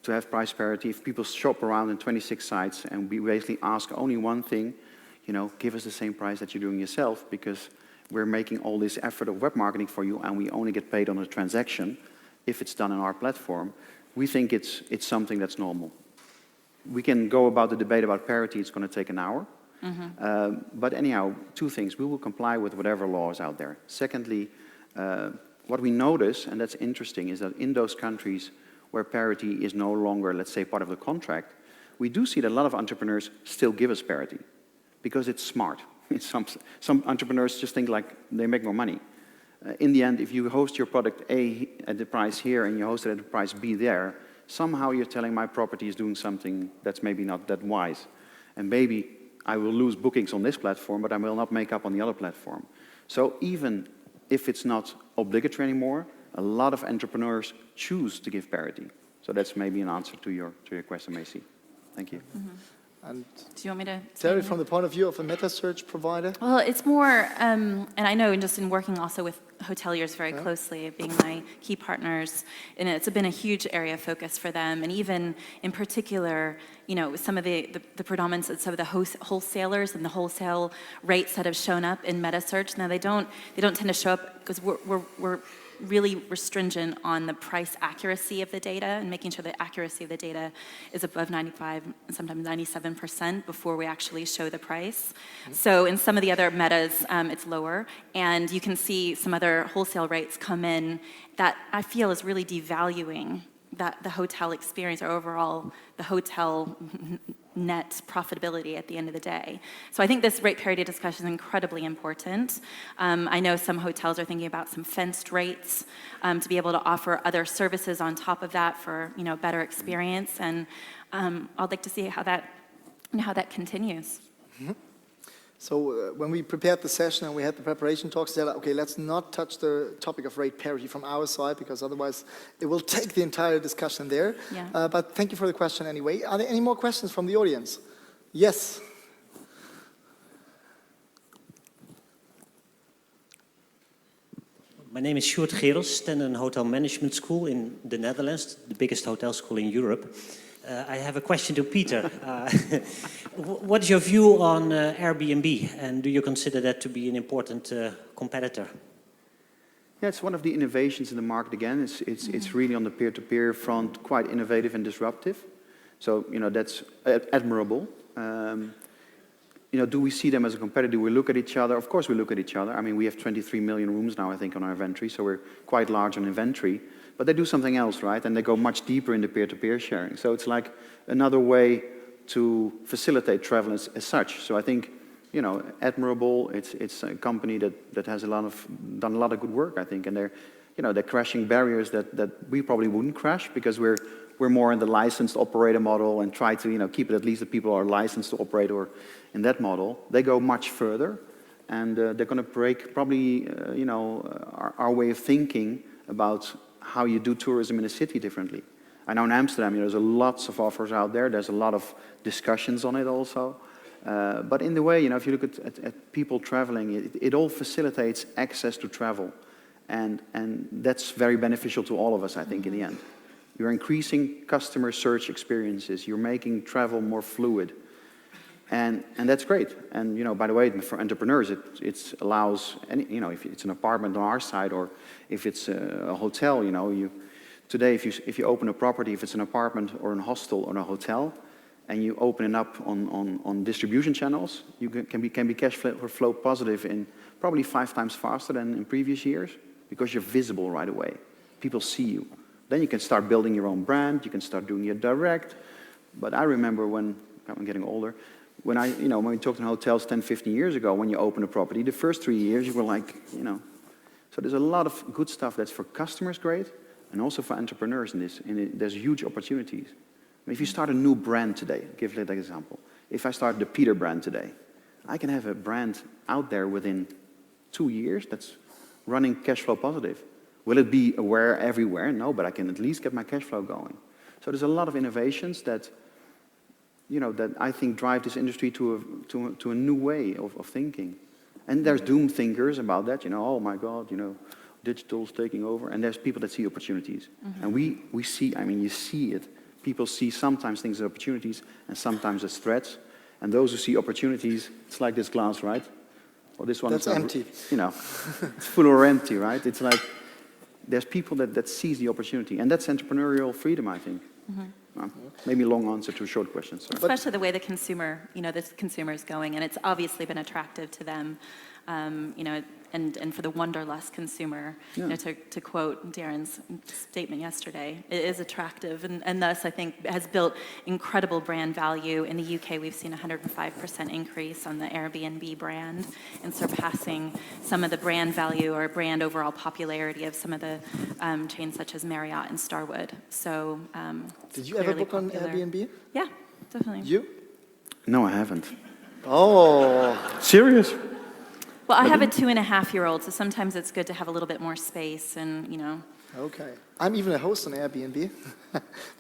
Speaker 3: to have price parity if people shop around in 26 sites and we basically ask only one thing, give us the same price that you're doing yourself, because we're making all this effort of web marketing for you and we only get paid on a transaction if it's done on our platform. We think it's something that's normal. We can go about the debate about parity, it's going to take an hour. But anyhow, two things. We will comply with whatever law is out there. Secondly, what we notice, and that's interesting, is that in those countries where parity is no longer, let's say, part of the contract, we do see that a lot of entrepreneurs still give us parity because it's smart. Some entrepreneurs just think like they make more money. In the end, if you host your product A at the price here and you host it at the price B there, somehow you're telling my property is doing something that's maybe not that wise. And maybe I will lose bookings on this platform, but I will not make up on the other platform. So even if it's not obligatory anymore, a lot of entrepreneurs choose to give parity. So that's maybe an answer to your question, Macy. Thank you.
Speaker 2: And
Speaker 1: Do you want me to?
Speaker 2: Terri, from the point of view of a meta search provider?
Speaker 1: Well, it's more, and I know just in working also with hoteliers very closely, being my key partners, and it's been a huge area of focus for them. And even in particular, some of the predominance of some of the wholesalers and the wholesale rates that have shown up in meta search. Now they don't tend to show up because we're really stringent on the price accuracy of the data and making sure the accuracy of the data is above 95 and sometimes 97% before we actually show the price. So in some of the other metas, it's lower, and you can see some other wholesale rates come in that I feel is really devaluing the hotel experience, or overall the hotel net profitability at the end of the day. So I think this rate parity discussion is incredibly important. I know some hotels are thinking about some fenced rates to be able to offer other services on top of that for better experience, and I'd like to see how that continues.
Speaker 2: So when we prepared the session and we had the preparation talks, we said, okay, let's not touch the topic of rate parity from our side, because otherwise it will take the entire discussion there.
Speaker 1: Yeah.
Speaker 2: But thank you for the question anyway. Are there any more questions from the audience? Yes.
Speaker 5: My name is Sjoerd Gerels, Stenden Hotel Management School in the Netherlands, the biggest hotel school in Europe. I have a question to Peter. What's your view on Airbnb, and do you consider that to be an important competitor?
Speaker 3: Yeah, it's one of the innovations in the market again. It's really on the peer-to-peer front, quite innovative and disruptive. So, that's admirable. Do we see them as a competitor? Do we look at each other? Of course we look at each other. I mean, we have 23 million rooms now, I think, on our inventory, so we're quite large on inventory. But they do something else, right? And they go much deeper in the peer-to-peer sharing. So it's like another way to facilitate travel as such. So I think, admirable. It's a company that has done a lot of good work, I think. And they're crashing barriers that we probably wouldn't crash, because we're more in the licensed operator model and try to keep it at least the people are licensed to operate or in that model. They go much further, and they're going to break probably our way of thinking about how you do tourism in a city differently. I know in Amsterdam, there's lots of offers out there. There's a lot of discussions on it also. But in the way, if you look at people traveling, it all facilitates access to travel. And that's very beneficial to all of us, I think, in the end. You're increasing customer search experiences. You're making travel more fluid. And that's great. And, by the way, for entrepreneurs, it allows, if it's an apartment on our side or if it's a hotel, today, if you open a property, if it's an apartment or a hostel or a hotel, and you open it up on distribution channels, you can be cash flow positive in probably 5 times faster than in previous years, because you're visible right away. People see you. Then you can start building your own brand. You can start doing it direct. But I remember when I'm getting older, when we talked in hotels 10, 15 years ago, when you open a property, the first 3 years you were like, So there's a lot of good stuff that's for customers great, and also for entrepreneurs in this. And there's huge opportunities. If you start a new brand today, give that example. If I start the Peter brand today, I can have a brand out there within 2 years that's running cash flow positive. Will it be aware everywhere? No, but I can at least get my cash flow going. So there's a lot of innovations that that I think drive this industry to a new way of thinking. And there's doom thinkers about that, oh my God, digital's taking over. And there's people that see opportunities. And we see, you see it. People see sometimes things as opportunities and sometimes as threats. And those who see opportunities, it's like this glass, right? Well, this one
Speaker 2: That's
Speaker 3: is
Speaker 2: empty.
Speaker 3: It's full or empty, right? It's like there's people that seize the opportunity. And that's entrepreneurial freedom, I think. Maybe a long answer to a short question. Sorry.
Speaker 1: Especially the way the consumer is going, and it's obviously been attractive to them, and for the wanderlust consumer, to quote Darren's statement yesterday, it is attractive, and thus I think has built incredible brand value. In the UK, we've seen a 105% increase on the Airbnb brand, and surpassing some of the brand value or brand overall popularity of some of the chains such as Marriott and Starwood. So,
Speaker 2: did you ever book on Airbnb?
Speaker 1: Yeah, definitely.
Speaker 2: You?
Speaker 3: No, I haven't.
Speaker 2: Oh.
Speaker 3: Serious?
Speaker 1: Well, I have a 2.5-year-old, so sometimes it's good to have a little bit more space and,
Speaker 2: Okay. I'm even a host on Airbnb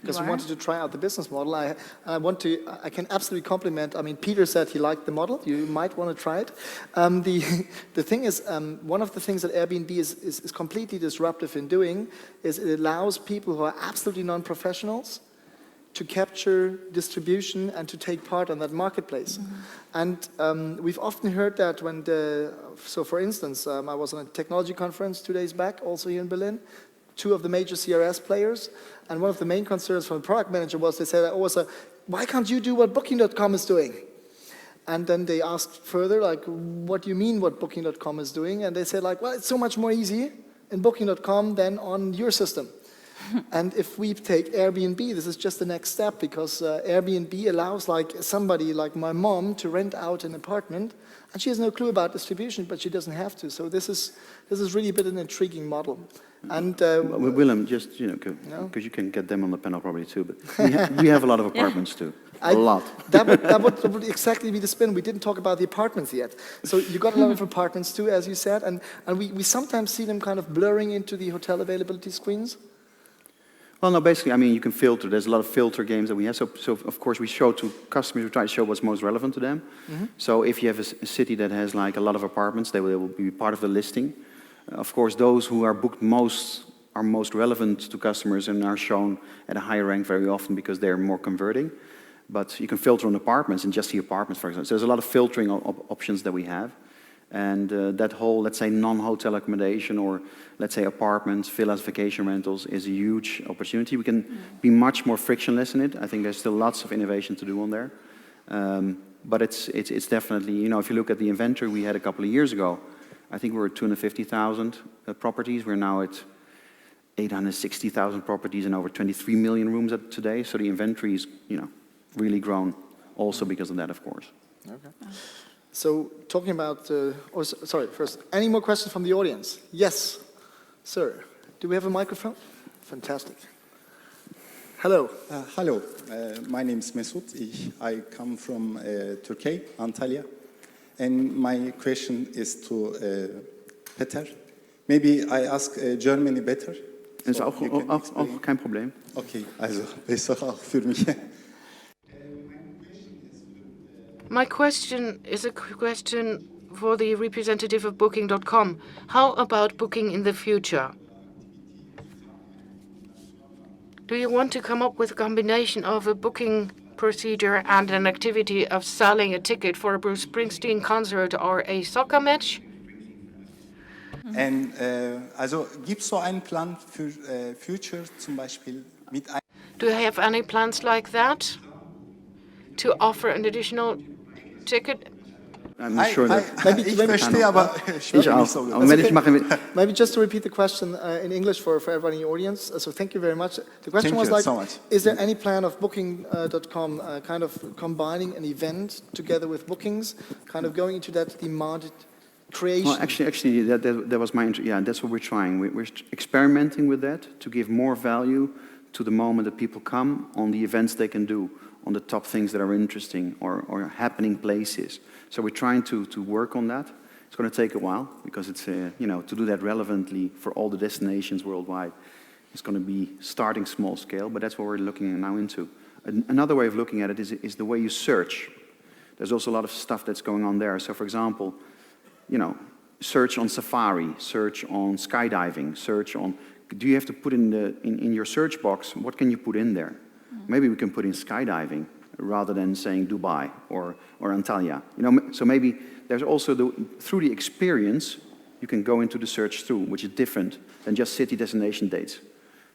Speaker 2: because we wanted to try out the business model. I can absolutely compliment, Peter said he liked the model. You might want to try it. The thing is, one of the things that Airbnb is completely disruptive in doing is it allows people who are absolutely non-professionals to capture distribution and to take part on that marketplace. And we've often heard that so for instance, I was on a technology conference 2 days back, also here in Berlin, 2 of the major CRS players, and one of the main concerns from the product manager was they said, why can't you do what Booking.com is doing? And then they asked further, what do you mean what Booking.com is doing? And they said, well, it's so much more easy in Booking.com than on your system. And if we take Airbnb, this is just the next step, because Airbnb allows somebody like my mom to rent out an apartment, and she has no clue about distribution, but she doesn't have to. So this is really a bit an intriguing model. And
Speaker 3: Wilhelm, just because you can get them on the panel probably too, but we have a lot of apartments too. A lot.
Speaker 2: That would exactly be the spin. We didn't talk about the apartments yet. So you got a lot of apartments too, as you said, and we sometimes see them kind of blurring into the hotel availability screens.
Speaker 3: Well, no, basically, you can filter. There's a lot of filter games that we have. So of course, we show to customers, we try to show what's most relevant to them. So if you have a city that has a lot of apartments, they will be part of the listing. Of course, those who are booked are most relevant to customers and are shown at a higher rank very often because they're more converting. But you can filter on apartments and just see apartments, for example. So there's a lot of filtering options that we have. And that whole, let's say, non-hotel accommodation or, let's say, apartments, villas, vacation rentals is a huge opportunity. We can be much more frictionless in it. I think there's still lots of innovation to do on there. But it's definitely, if you look at the inventory we had a couple of years ago, I think we were at 250,000 properties. We're now at 860,000 properties and over 23 million rooms today. So the inventory is, really grown also because of that, of course.
Speaker 2: Okay. So talking about, first, any more questions from the audience? Yes, sir. Do we have a microphone? Fantastic. Hello.
Speaker 6: Hello, my name is Mesut. I come from Turkey, Antalya. And my question is to Peter. Maybe I ask Germany better.
Speaker 3: Ist auch kein Problem.
Speaker 6: Okay, also besser auch für mich.
Speaker 7: My question is a question for the representative of Booking.com. How about booking in the future? Do you want to come up with a combination of a booking procedure and an activity of selling a ticket for a Bruce Springsteen concert or a soccer match?
Speaker 6: Und also gibt es so einen Plan für Future zum Beispiel mit ein
Speaker 7: Do you have any plans like that to offer an additional ticket?
Speaker 3: I'm not sure that.
Speaker 6: Ich verstehe, aber
Speaker 3: Ich auch. Aber wenn ich mache
Speaker 2: Maybe just to repeat the question in English for everyone in the audience. So thank you very much. The question
Speaker 6: Thank
Speaker 2: was
Speaker 6: you so much.
Speaker 2: is there any plan of Booking.com kind of combining an event together with bookings, kind of going into that demand creation?
Speaker 3: Well, actually, that was my that's what we're trying. We're experimenting with that to give more value to the moment that people come on the events they can do, on the top things that are interesting or happening places. So we're trying to work on that. It's going to take a while because it's to do that relevantly for all the destinations worldwide. It's going to be starting small scale, but that's what we're looking now into. Another way of looking at it is the way you search. There's also a lot of stuff that's going on there. So for example, search on Safari, search on skydiving, search on, do you have to put in your search box, what can you put in there? Maybe we can put in skydiving rather than saying Dubai or Antalya. So maybe there's also, through the experience, you can go into the search through, which is different than just city destination dates.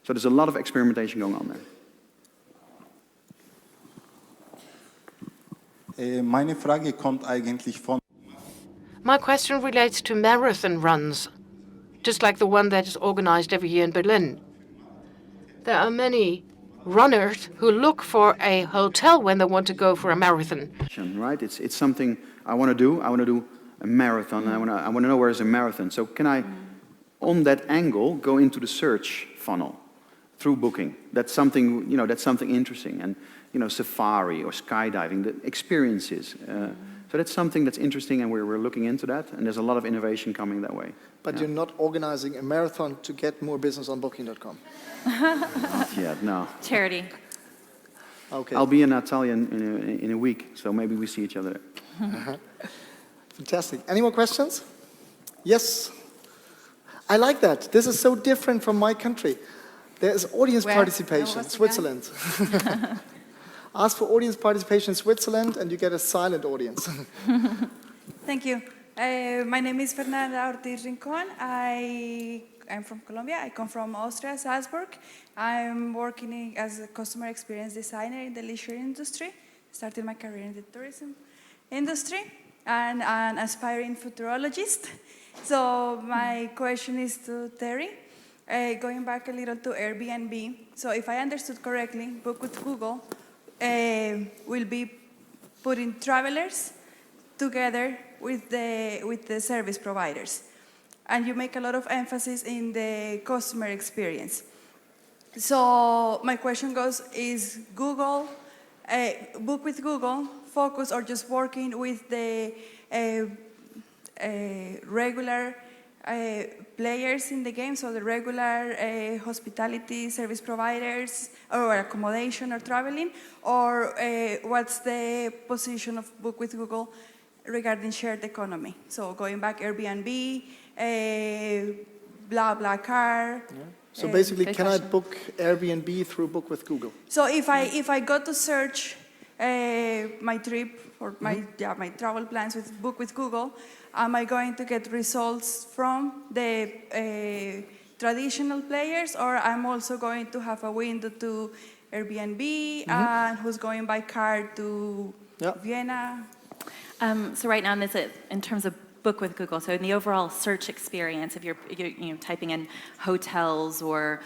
Speaker 3: So there's a lot of experimentation going on there.
Speaker 6: Meine Frage kommt eigentlich von...
Speaker 7: My question relates to marathon runs, just like the one that is organized every year in Berlin. There are many runners who look for a hotel when they want to go for a marathon.
Speaker 3: Right? It's something I want to do. I want to do a marathon. I want to know where is a marathon. So can I, on that angle, go into the search funnel through booking? That's something, that's something interesting. And safari or skydiving, the experiences. So that's something that's interesting, and we're looking into that. And there's a lot of innovation coming that way.
Speaker 2: But you're not organizing a marathon to get more business on Booking.com?
Speaker 3: Not yet, no.
Speaker 1: Charity.
Speaker 2: Okay.
Speaker 3: I'll be in Natalia in a week, so maybe we see each other there.
Speaker 2: Fantastic. Any more questions? Yes. I like that. This is so different from my country. There is audience participation, Switzerland. Ask for audience participation in Switzerland and you get a silent audience.
Speaker 8: Thank you. My name is Fernanda Ortiz Rincon. I'm from Colombia. I come from Austria, Salzburg. I'm working as a customer experience designer in the leisure industry. Started my career in the tourism industry and an aspiring futurologist. So my question is to Terri. Going back a little to Airbnb. So if I understood correctly, Book with Google will be putting travelers together with the service providers. And you make a lot of emphasis in the customer experience. So my question goes, is Google, Book with Google, focus or just working with the regular players in the game, so the regular hospitality service providers or accommodation or traveling, or what's the position of Book with Google regarding shared economy? So going back Airbnb, BlaBlaCar.
Speaker 2: Yeah. So basically, can I book Airbnb through Book with Google?
Speaker 8: So if I go to search my trip or my travel plans with Book with Google, am I going to get results from the traditional players, or I'm also going to have a window to Airbnb and who's going by car to Vienna?
Speaker 1: So right now, in terms of Book with Google, so in the overall search experience, if you're typing in hotels or,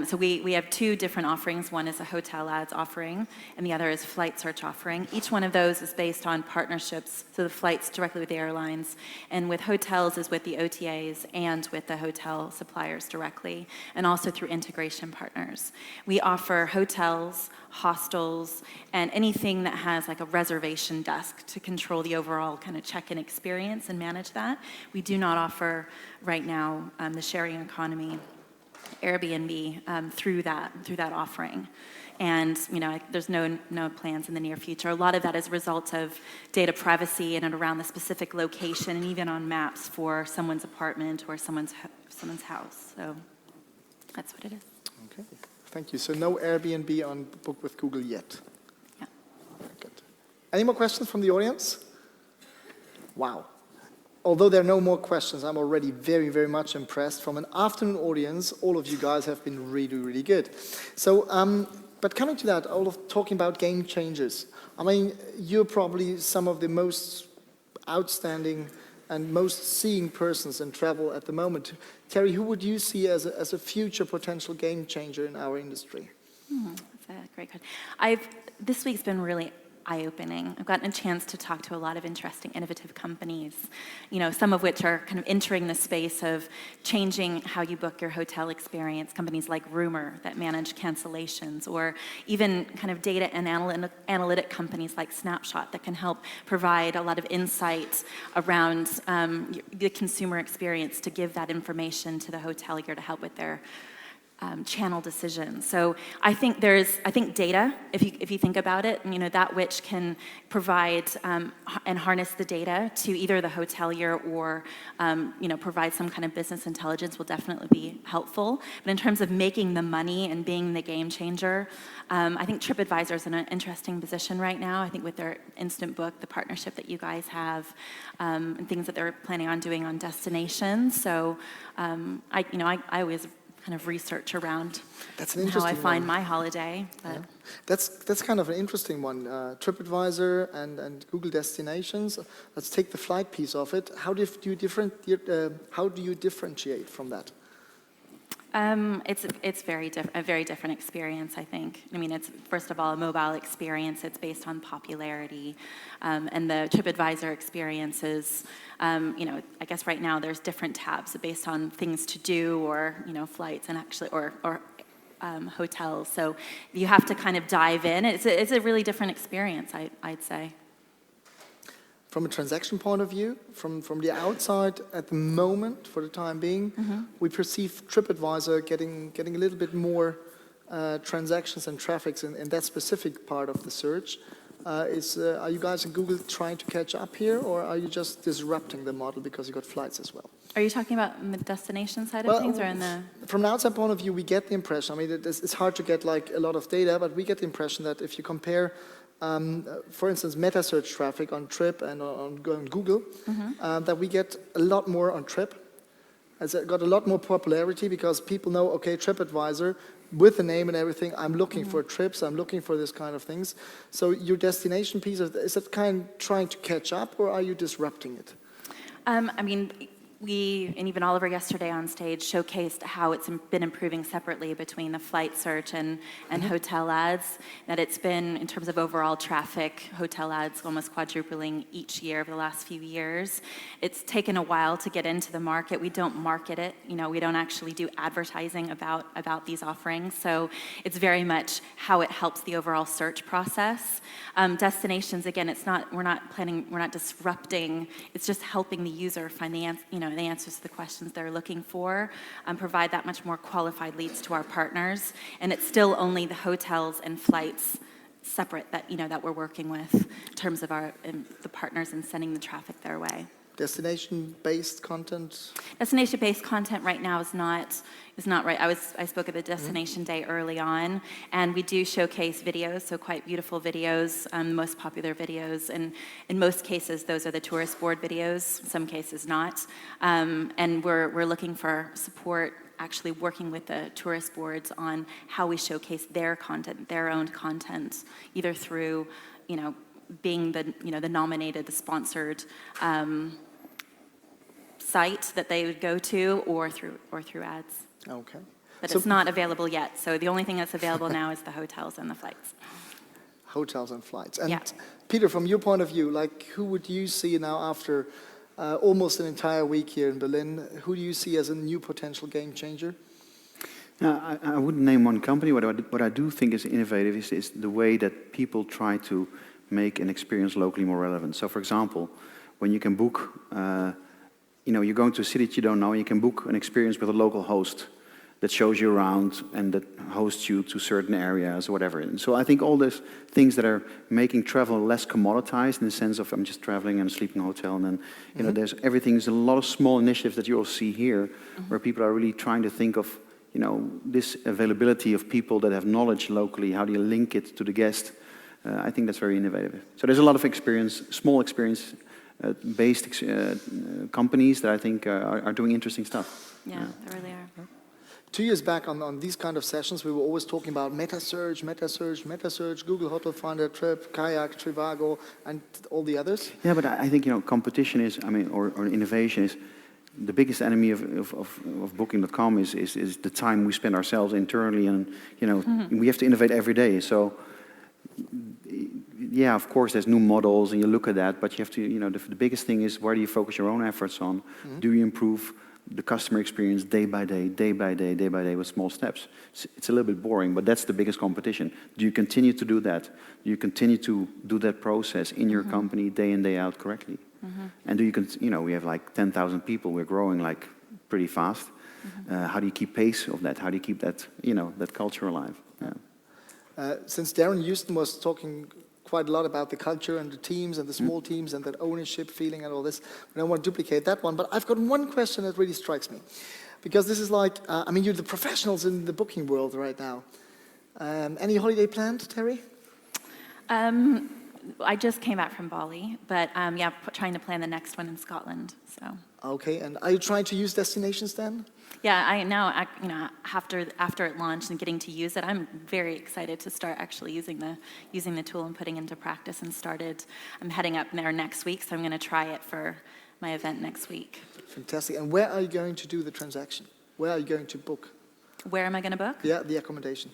Speaker 1: so we have two different offerings. One is a hotel ads offering, and the other is flight search offering. Each one of those is based on partnerships, so the flights directly with the airlines, and with hotels is with the OTAs and with the hotel suppliers directly, and also through integration partners. We offer hotels, hostels, and anything that has like a reservation desk to control the overall kind of check-in experience and manage that. We do not offer right now the sharing economy, Airbnb, through that offering. And there's no plans in the near future. A lot of that is a result of data privacy in and around the specific location, and even on maps for someone's apartment or someone's house. So that's what it is.
Speaker 2: Okay. Thank you. So no Airbnb on Book with Google yet?
Speaker 1: Yeah.
Speaker 2: Very good. Any more questions from the audience? Wow. Although there are no more questions, I'm already very, very much impressed. From an afternoon audience, all of you guys have been really, really good. So, but coming to that, all of talking about game changers, I mean, you're probably some of the most outstanding and most seeing persons in travel at the moment. Terri, who would you see as a future potential game changer in our industry?
Speaker 1: That's a great question. This week's been really eye-opening. I've gotten a chance to talk to a lot of interesting, innovative companies, some of which are kind of entering the space of changing how you book your hotel experience. Companies like Rumor that manage cancellations, or even kind of data and analytic companies like Snapshot that can help provide a lot of insight around the consumer experience to give that information to the hotelier to help with their channel decisions. So I think data, if you think about it, that which can provide and harness the data to either the hotelier or provide some kind of business intelligence will definitely be helpful. But in terms of making the money and being the game changer, I think TripAdvisor is in an interesting position right now. I think with their Instant Book, the partnership that you guys have, and things that they're planning on doing on destinations. So I always kind of research around how I find my holiday. But.
Speaker 2: Yeah. That's kind of an interesting one. TripAdvisor and Google Destinations. Let's take the flight piece of it. How do you differentiate from that?
Speaker 1: It's a very different experience, I think. I mean, it's first of all a mobile experience. It's based on popularity, and the TripAdvisor experience is, I guess right now there's different tabs based on things to do or flights and actually or hotels. So you have to kind of dive in. It's a really different experience, I'd say.
Speaker 2: From a transaction point of view, from the outside at the moment, for the time being, we perceive TripAdvisor getting a little bit more transactions and traffics in that specific part of the search. Are you guys in Google trying to catch up here, or are you just disrupting the model because you got flights as well?
Speaker 1: Are you talking about in the destination side of things, or in the?
Speaker 2: From an outside point of view, we get the impression. I mean, it's hard to get like a lot of data, but we get the impression that if you compare, for instance, meta search traffic on Trip and on Google, that we get a lot more on Trip. It's got a lot more popularity because people know, okay, TripAdvisor, with the name and everything, I'm looking for trips, I'm looking for this kind of things. So your destination piece, is that kind of trying to catch up, or are you disrupting it?
Speaker 1: I mean, we, and even Oliver yesterday on stage, showcased how it's been improving separately between the flight search and hotel ads, that it's been, in terms of overall traffic, hotel ads almost quadrupling each year over the last few years. It's taken a while to get into the market. We don't market it. We don't actually do advertising about these offerings. So it's very much how it helps the overall search process. Destinations, again, we're not disrupting. It's just helping the user find the answers to the questions they're looking for, provide that much more qualified leads to our partners, and it's still only the hotels and flights separate that we're working with in terms of the partners and sending the traffic their way.
Speaker 2: Destination-based content?
Speaker 1: Destination-based content right now is not right. I spoke at the Destination Day early on, and we do showcase videos, so quite beautiful videos, the most popular videos, and in most cases those are the tourist board videos, some cases not, and we're looking for support, actually working with the tourist boards on how we showcase their content, their own content, either through, being the nominated, the sponsored site that they would go to, or through ads.
Speaker 2: Okay.
Speaker 1: But so it's not available yet. So the only thing that's available now is the hotels and the flights.
Speaker 2: Hotels and flights. And Peter, from your point of view, like who would you see now after almost an entire week here in Berlin? Who do you see as a new potential game changer?
Speaker 3: Now, I wouldn't name one company. What I do think is innovative is the way that people try to make an experience locally more relevant. So, for example, when you can book, you're going to a city that you don't know, and you can book an experience with a local host that shows you around and that hosts you to certain areas or whatever. And so I think all those things that are making travel less commoditized in the sense of I'm just traveling and sleeping in a hotel, and then there's a lot of small initiatives that you all see here where people are really trying to think of this availability of people that have knowledge locally. How do you link it to the guest? I think that's very innovative. So there's a lot of small experience-based companies that I think are doing interesting stuff.
Speaker 1: Yeah, they really are.
Speaker 2: 2 years back on these kind of sessions, we were always talking about meta search, Google Hotel Finder, Trip, Kayak, Trivago, and all the others.
Speaker 3: Yeah, but I think competition is, or innovation is, the biggest enemy of Booking.com is the time we spend ourselves internally, and we have to innovate every day. So yeah, of course, there's new models, and you look at that, but you have to, the biggest thing is where do you focus your own efforts on? Do you improve the customer experience day by day with small steps? It's a little bit boring, but that's the biggest competition. Do you continue to do that? Do you continue to do that process in your company day in, day out correctly? And do you, we have like 10,000 people, we're growing like pretty fast. How do you keep pace of that? How do you keep that, that culture alive? Yeah.
Speaker 2: Since Darren Houston was talking quite a lot about the culture and the teams and the small teams and that ownership feeling and all this, I don't want to duplicate that one, but I've got one question that really strikes me. Because this is like, you're the professionals in the booking world right now. Any holiday planned, Terri?
Speaker 1: I just came back from Bali, but trying to plan the next one in Scotland. So.
Speaker 2: Okay, and are you trying to use destinations then?
Speaker 1: Yeah, after it launched and getting to use it, I'm very excited to start actually using the tool and putting it into practice. I'm heading up there next week, so I'm going to try it for my event next week.
Speaker 2: Fantastic. And where are you going to do the transaction? Where are you going to book?
Speaker 1: Where am I going to book?
Speaker 2: Yeah, the accommodation.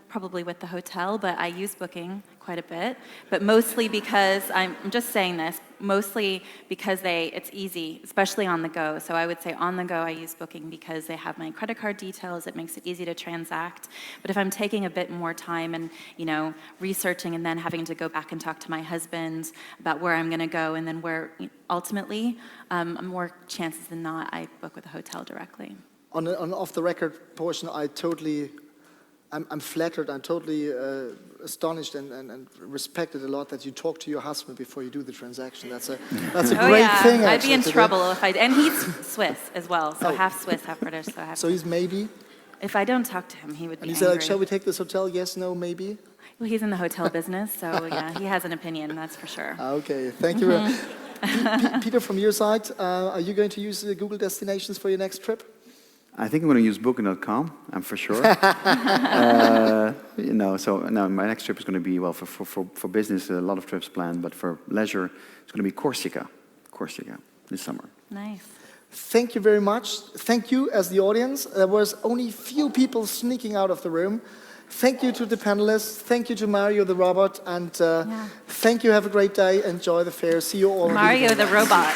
Speaker 1: Probably with the hotel, but I use Booking quite a bit. But mostly because, I'm just saying this, mostly because it's easy, especially on the go. So I would say on the go I use Booking because they have my credit card details, it makes it easy to transact. But if I'm taking a bit more time and, researching and then having to go back and talk to my husband about where I'm going to go and then where, ultimately, more chances than not, I book with a hotel directly.
Speaker 2: On off-the-record portion, I'm flattered, I'm totally astonished and respected a lot that you talk to your husband before you do the transaction. That's a great thing.
Speaker 1: I'd be in trouble if and he's Swiss as well, so half Swiss, half British. So
Speaker 2: he's maybe?
Speaker 1: If I don't talk to him, he would be
Speaker 2: angry. And he said, shall we take this hotel? Yes, no, maybe?
Speaker 1: Well, he's in the hotel business, so yeah, he has an opinion, that's for sure.
Speaker 2: Okay, thank you. Peter, from your side, are you going to use Google Destinations for your next trip?
Speaker 3: I think I'm going to use Booking.com, I'm for sure. My next trip is going to be, for business, a lot of trips planned, but for leisure, it's going to be Corsica this summer.
Speaker 1: Nice.
Speaker 2: Thank you very much. Thank you as the audience. There was only few people sneaking out of the room. Thank you to the panelists. Thank you to Mario the robot. And thank you. Have a great day. Enjoy the fair. See you all.
Speaker 1: Mario the robot.